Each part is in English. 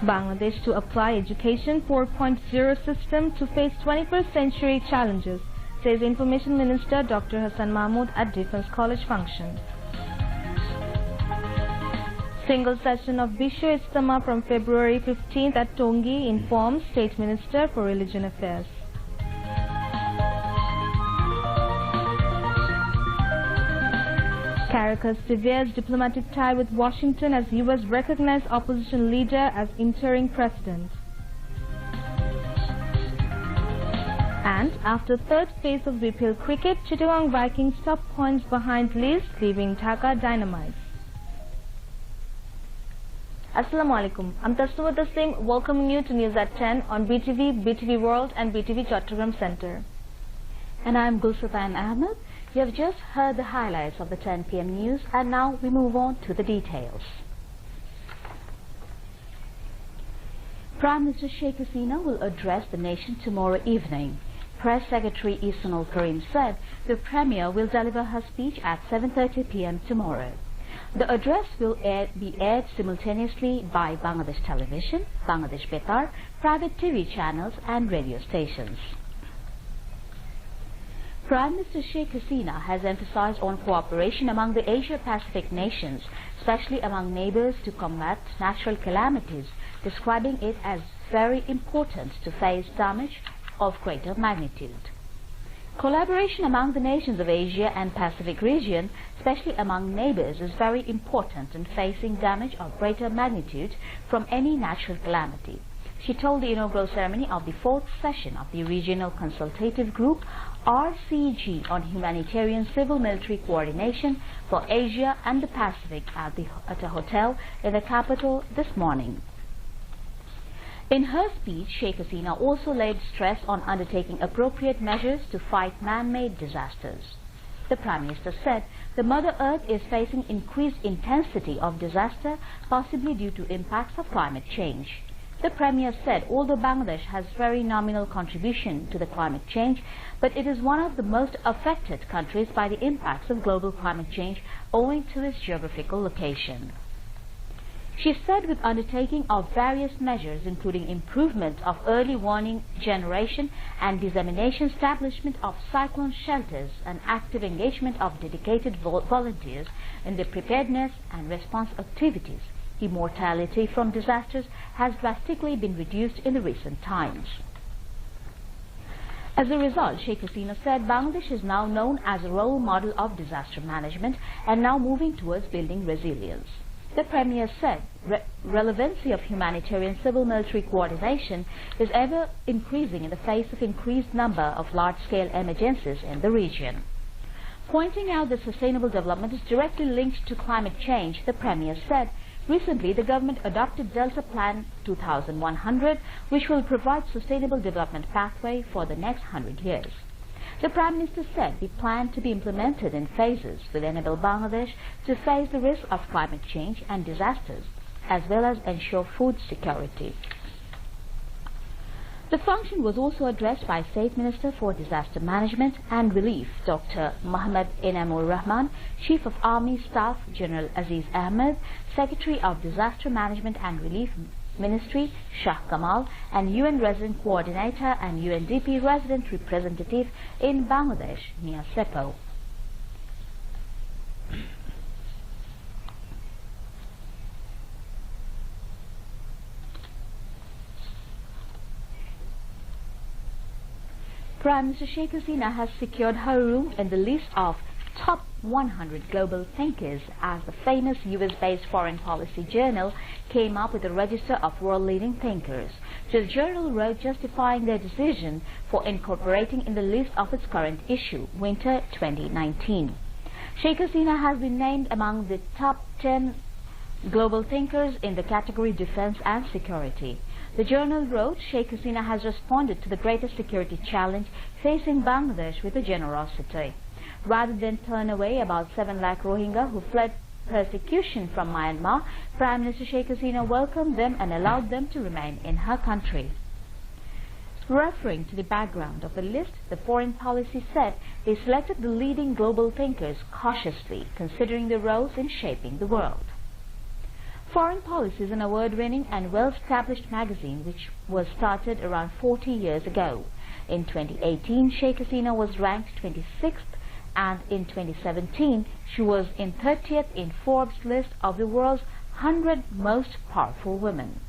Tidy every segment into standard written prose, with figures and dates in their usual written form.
Bangladesh to apply Education 4.0 system to face 21st century challenges, says Information Minister Dr. Hassan Mahmood at Defence College function. Single session of Bisho Ijtema from February 15th at Tongi, informs State Minister for Religion Affairs. Caracas severes diplomatic tie with Washington as U.S. recognized opposition leader as interim president. And after third phase of BPL cricket, Chittagong Vikings top points behind Leeds, leaving Dhaka Dynamites. Assalamu alaikum. I'm Tasnuwa Taslim, welcoming you to News at 10 on BTV, BTV World and BTV Chattogram Center. And I'm Gulsatan Ahmed. You have just heard the highlights of the 10 p.m. news, and now we move on to the details. Prime Minister Sheikh Hasina will address the nation tomorrow evening. Press Secretary Ihsanul Karim said the Premier will deliver her speech at 7:30 p.m. tomorrow. The address will be aired simultaneously by Bangladesh Television, Bangladesh Betar, private TV channels and radio stations. Prime Minister Sheikh Hasina has emphasized on cooperation among the Asia-Pacific nations, especially among neighbors, to combat natural calamities, describing it as very important to face damage of greater magnitude. Collaboration among the nations of Asia and Pacific region, especially among neighbors, is very important in facing damage of greater magnitude from any natural calamity. She told the inaugural ceremony of the fourth session of the Regional Consultative Group RCG on Humanitarian Civil Military Coordination for Asia and the Pacific at a hotel in the capital this morning. In her speech, Sheikh Hasina also laid stress on undertaking appropriate measures to fight man-made disasters. The Prime Minister said the Mother Earth is facing increased intensity of disaster, possibly due to impacts of climate change. The Premier said although Bangladesh has very nominal contribution to the climate change, but it is one of the most affected countries by the impacts of global climate change owing to its geographical location. She said with undertaking of various measures including improvement of early warning generation and dissemination, establishment of cyclone shelters and active engagement of dedicated volunteers in the preparedness and response activities, the mortality from disasters has drastically been reduced in the recent times. As a result, Sheikh Hasina said Bangladesh is now known as a role model of disaster management and now moving towards building resilience. The Premier said relevancy of humanitarian civil military coordination is ever increasing in the face of increased number of large-scale emergencies in the region. Pointing out that sustainable development is directly linked to climate change, the Premier said recently the government adopted Delta Plan 2100, which will provide sustainable development pathway for the next 100 years. The Prime Minister said the plan to be implemented in phases will enable Bangladesh to face the risk of climate change and disasters, as well as ensure food security. The function was also addressed by State Minister for Disaster Management and Relief, Dr. Mohammad Enamur Rahman, Chief of Army Staff General Aziz Ahmed, Secretary of Disaster Management and Relief Ministry Shah Kamal, and UN Resident Coordinator and UNDP Resident Representative in Bangladesh, Mia Seppo. Prime Minister Sheikh Hasina has secured her room in the list of top 100 global thinkers as the famous US-based foreign policy journal came up with a register of world-leading thinkers. The journal wrote justifying their decision for incorporating in the list of its current issue, Winter 2019. Sheikh Hasina has been named among the top 10 global thinkers in the category Defense and Security. The journal wrote, Sheikh Hasina has responded to the greatest security challenge facing Bangladesh with a generosity. Rather than turn away about 7 lakh Rohingya who fled persecution from Myanmar, Prime Minister Sheikh Hasina welcomed them and allowed them to remain in her country. Referring to the background of the list, the foreign policy said they selected the leading global thinkers cautiously, considering their roles in shaping the world. Foreign Policy is an award-winning and well-established magazine which was started around 40 years ago. In 2018, Sheikh Hasina was ranked 26th, and in 2017, she was in 30th in Forbes' list of the world's 100 most powerful women.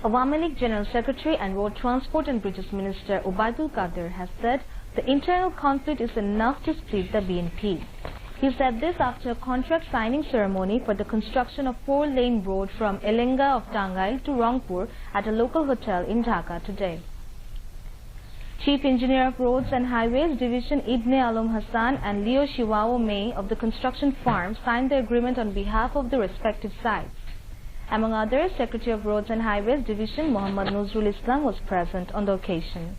Awami League General Secretary and Road Transport and Bridges Minister Obaidul Qadir has said the internal conflict is enough to split the BNP. He said this after a contract signing ceremony for the construction of 4-lane road from Elenga of Tangail to Rangpur at a local hotel in Dhaka today. Chief Engineer of Roads and Highways Division Ibn Alam Hassan and Leo Shiwao May of the construction firm signed the agreement on behalf of the respective sides. Among others, Secretary of Roads and Highways Division Muhammad Nuzrul Islam was present on the occasion.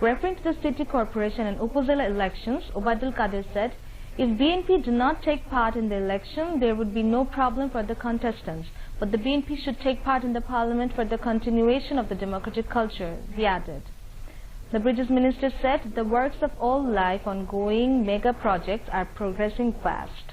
Referring to the city corporation and Upazila elections, Obaidul Qadir said, if BNP do not take part in the election, there would be no problem for the contestants, but the BNP should take part in the parliament for the continuation of the democratic culture, he added. The Bridges Minister said the works of all life ongoing mega projects are progressing fast.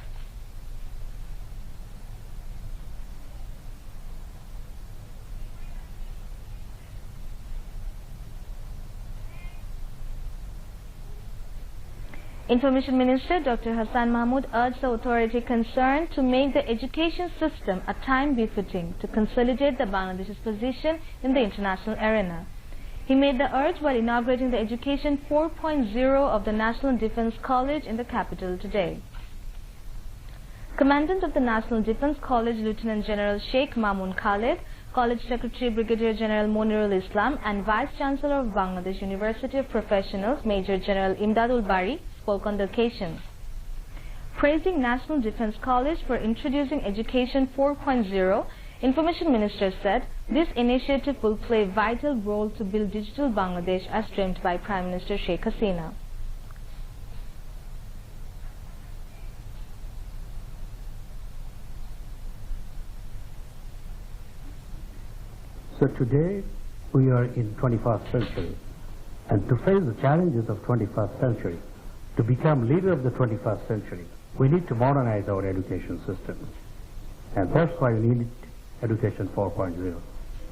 Information Minister Dr. Hassan Mahmood urged the authority concerned to make the education system a time befitting to consolidate the Bangladesh's position in the international arena. He made the urge while inaugurating the Education 4.0 of the National Defence College in the capital today. Commandant of the National Defence College Lieutenant General Sheikh Mamun Khalid, College Secretary Brigadier General Monirul Islam and Vice Chancellor of Bangladesh University of Professionals Major General Imdadul Bari spoke on the occasion. Praising National Defence College for introducing Education 4.0, Information Minister said this initiative will play a vital role to build digital Bangladesh as dreamt by Prime Minister Sheikh Hasina. So today we are in 21st century, and to face the challenges of 21st century, to become leader of the 21st century, we need to modernize our education system. And that's why we need Education 4.0.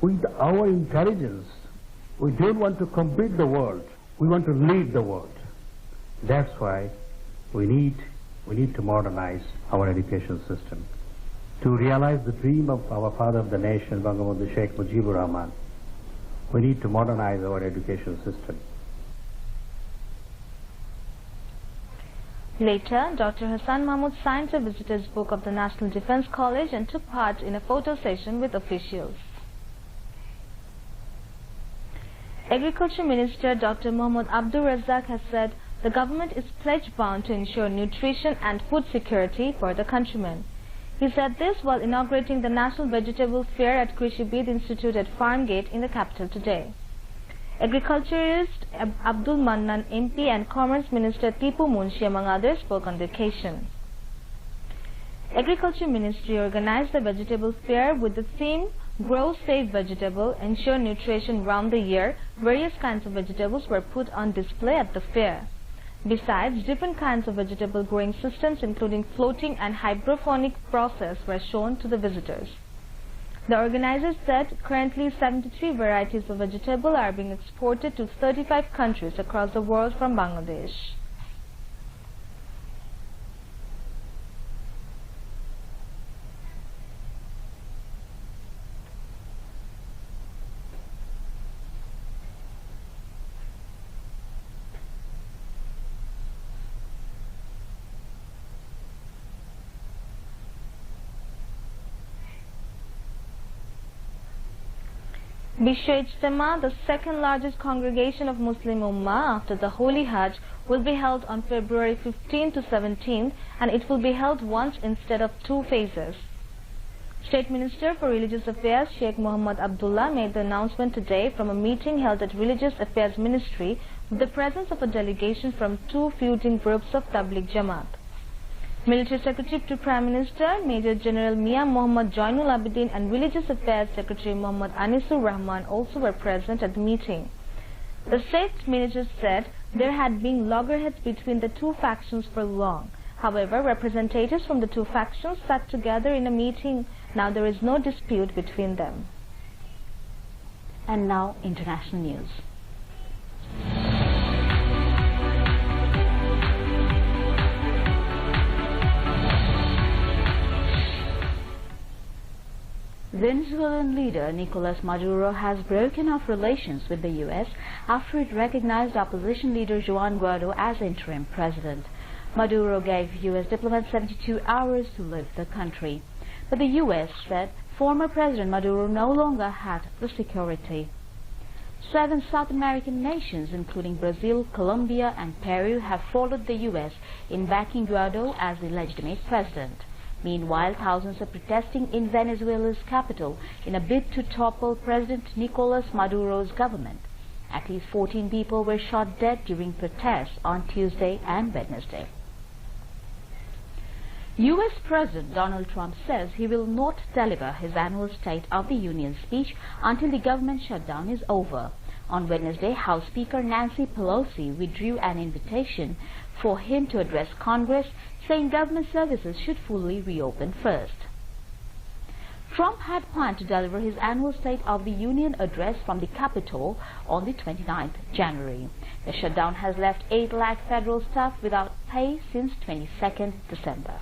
With our intelligence, we don't want to compete the world, we want to lead the world. That's why we need to modernize our education system. To realize the dream of our father of the nation, Bangabandhu Sheikh Mujibur Rahman, we need to modernize our education system. Later, Dr. Hassan Mahmood signed a visitor's book of the National Defence College and took part in a photo session with officials. Agriculture Minister Dr. Mohammad Abdul Razak has said the government is pledge-bound to ensure nutrition and food security for the countrymen. He said this while inaugurating the National Vegetable Fair at Krishi Bid Institute at Farmgate in the capital today. Agriculturist Abdul Mannan MP and Commerce Minister Tipu Munshi among others spoke on the occasion. Agriculture Ministry organized the vegetable fair with the theme Grow Safe Vegetable, Ensure Nutrition Round the Year. Various kinds of vegetables were put on display at the fair. Besides, different kinds of vegetable growing systems including floating and hydroponic process were shown to the visitors. The organizers said currently 73 varieties of vegetable are being exported to 35 countries across the world from Bangladesh. Bishwa Ijtema, the second largest congregation of Muslim Ummah after the Holy Hajj, will be held on February 15 to 17, and it will be held once instead of 2 phases. State Minister for Religious Affairs Sheikh Muhammad Abdullah made the announcement today from a meeting held at Religious Affairs Ministry with the presence of a delegation from 2 feuding groups of Tabligh Jamaat. Military Secretary to Prime Minister Major General Mia Muhammad Jainul Abidin and Religious Affairs Secretary Muhammad Anisur Rahman also were present at the meeting. The state minister said there had been loggerheads between the two factions for long. However, representatives from the two factions sat together in a meeting. Now there is no dispute between them. And now, international news. Venezuelan leader Nicolas Maduro has broken off relations with the U.S. after it recognized opposition leader Juan Guaido as interim president. Maduro gave U.S. diplomats 72 hours to leave the country, but the U.S. said former President Maduro no longer had the security. 7 South American nations, including Brazil, Colombia and Peru, have followed the U.S. in backing Guaido as the legitimate president. Meanwhile, thousands are protesting in Venezuela's capital in a bid to topple President Nicolas Maduro's government. At least 14 people were shot dead during protests on Tuesday and Wednesday. U.S. President Donald Trump says he will not deliver his annual State of the Union speech until the government shutdown is over. On Wednesday, House Speaker Nancy Pelosi withdrew an invitation for him to address Congress, saying government services should fully reopen first. Trump had planned to deliver his annual State of the Union address from the Capitol on the 29th January. The shutdown has left 8 lakh federal staff without pay since 22nd December.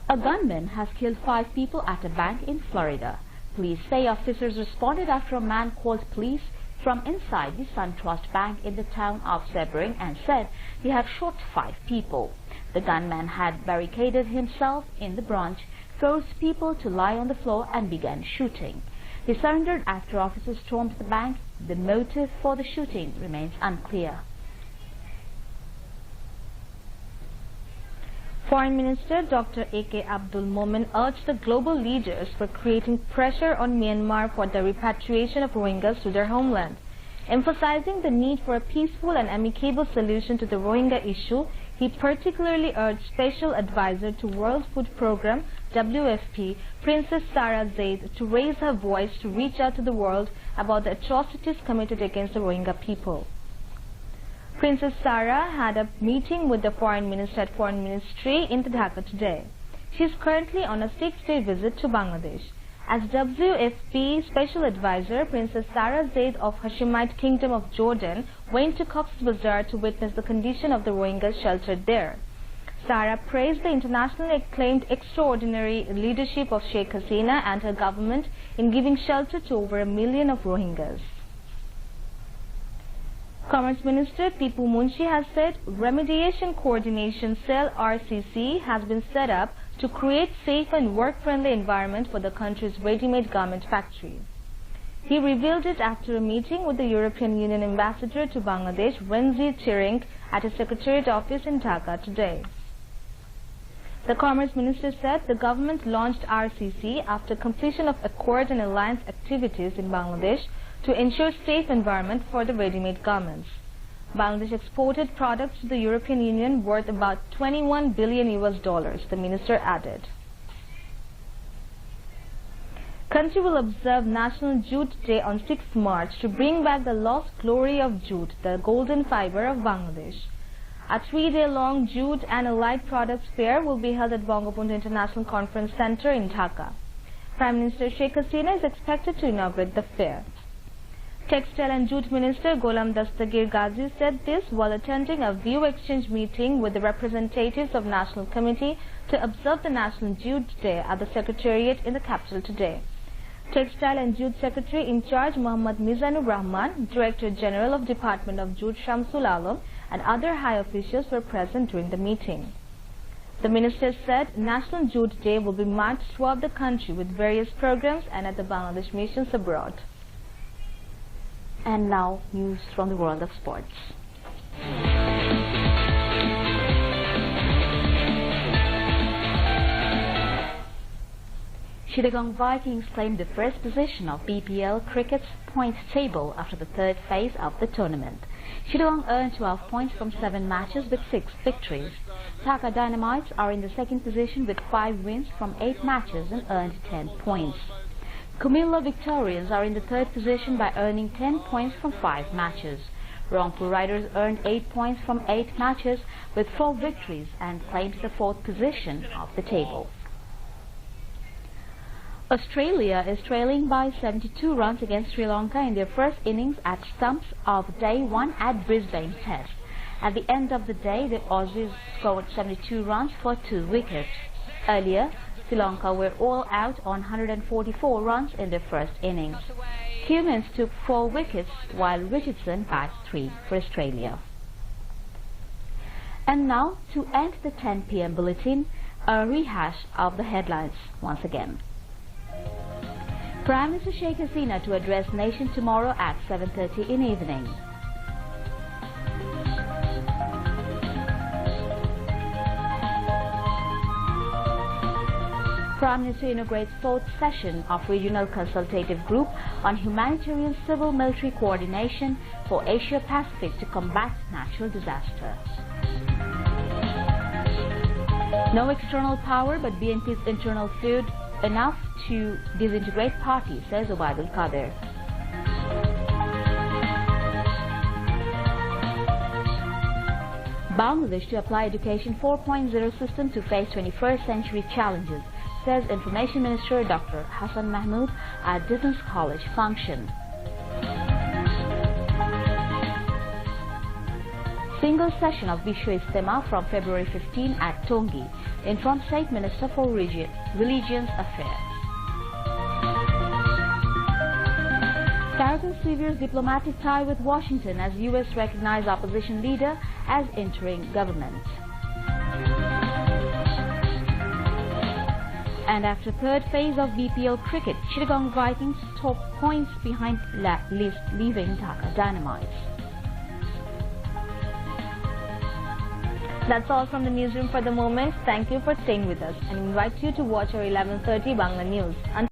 A gunman has killed 5 people at a bank in Florida. Police say officers responded after a man called police from inside the SunTrust Bank in the town of Sebring and said he had shot 5 people. The gunman had barricaded himself in the branch, forced people to lie on the floor and began shooting. He surrendered after officers stormed the bank. The motive for the shooting remains unclear. Foreign Minister Dr. A.K. Abdul Momen urged the global leaders for creating pressure on Myanmar for the repatriation of Rohingyas to their homeland. Emphasizing the need for a peaceful and amicable solution to the Rohingya issue, he particularly urged Special Advisor to World Food Programme WFP, Princess Sarah Zaid, to raise her voice to reach out to the world about the atrocities committed against the Rohingya people. Princess Sarah had a meeting with the Foreign Minister at Foreign Ministry in Dhaka today. She is currently on a 6-day visit to Bangladesh. As WFP Special Advisor, Princess Sarah Zaid of Hashemite Kingdom of Jordan went to Cox's Bazar to witness the condition of the Rohingyas sheltered there. Sarah praised the internationally acclaimed extraordinary leadership of Sheikh Hasina and her government in giving shelter to over 1 million of Rohingyas. Commerce Minister Tipu Munshi has said Remediation Coordination Cell RCC has been set up to create safe and work-friendly environment for the country's ready-made garment factories. He revealed it after a meeting with the European Union Ambassador to Bangladesh, Renzi Chiring, at his Secretariat office in Dhaka today. The Commerce Minister said the government launched RCC after completion of accord and alliance activities in Bangladesh to ensure safe environment for the ready-made garments. Bangladesh exported products to the European Union worth about $21 billion, the minister added. Country will observe National Jute Day on 6th March to bring back the lost glory of jute, the golden fiber of Bangladesh. A 3-day-long jute and allied products fair will be held at Bangabandhu International Conference Center in Dhaka. Prime Minister Sheikh Hasina is expected to inaugurate the fair. Textile and Jute Minister Gholam Dastagir Ghazi said this while attending a view exchange meeting with the representatives of National Committee to observe the National Jute Day at the Secretariat in the capital today. Textile and Jute Secretary in charge Muhammad Mizanur Rahman, Director General of Department of Jute Shamsul Alam and other high officials were present during the meeting. The minister said National Jute Day will be marked throughout the country with various programs and at the Bangladesh missions abroad. And now, news from the world of sports. Chittagong Vikings claimed the first position of BPL cricket's point table after the 3rd phase of the tournament. Chittagong earned 12 points from 7 matches with 6 victories. Dhaka Dynamites are in the 2nd position with 5 wins from 8 matches and earned 10 points. Kumilla Victorians are in the third position by earning 10 points from 5 matches. Rangpur Riders earned 8 points from 8 matches with 4 victories and claims the 4th position of the table. Australia is trailing by 72 runs against Sri Lanka in their first innings at stumps of day 1 at Brisbane Test. At the end of the day, the Aussies scored 72 runs for 2 wickets. Earlier, Sri Lanka were all out on 144 runs in their first innings. Cummins took 4 wickets while Richardson bagged 3 for Australia. And now, to end the 10 p.m. bulletin, a rehash of the headlines once again. Prime Minister Sheikh Hasina to address nation tomorrow at 7:30 in the evening. Prime Minister inaugurates 4th session of Regional Consultative Group on Humanitarian Civil Military Coordination for Asia Pacific to combat natural disaster. No external power but BNP's internal feud enough to disintegrate party, says Obaidul Qadir. Bangladesh to apply Education 4.0 system to face 21st century challenges, says Information Minister Dr. Hassan Mahmood at Defence College function. Single session of Vishwa Ijtema from February 15 at Tongi, informed State Minister for Religions Affairs. Carrington severs diplomatic tie with Washington as U.S. recognized opposition leader as interim government. And after third phase of BPL cricket, Chittagong Vikings top points behind list leaving Dhaka Dynamites. That's all from the newsroom for the moment. Thank you for staying with us and invite you to watch our 11:30 Bangla News. Until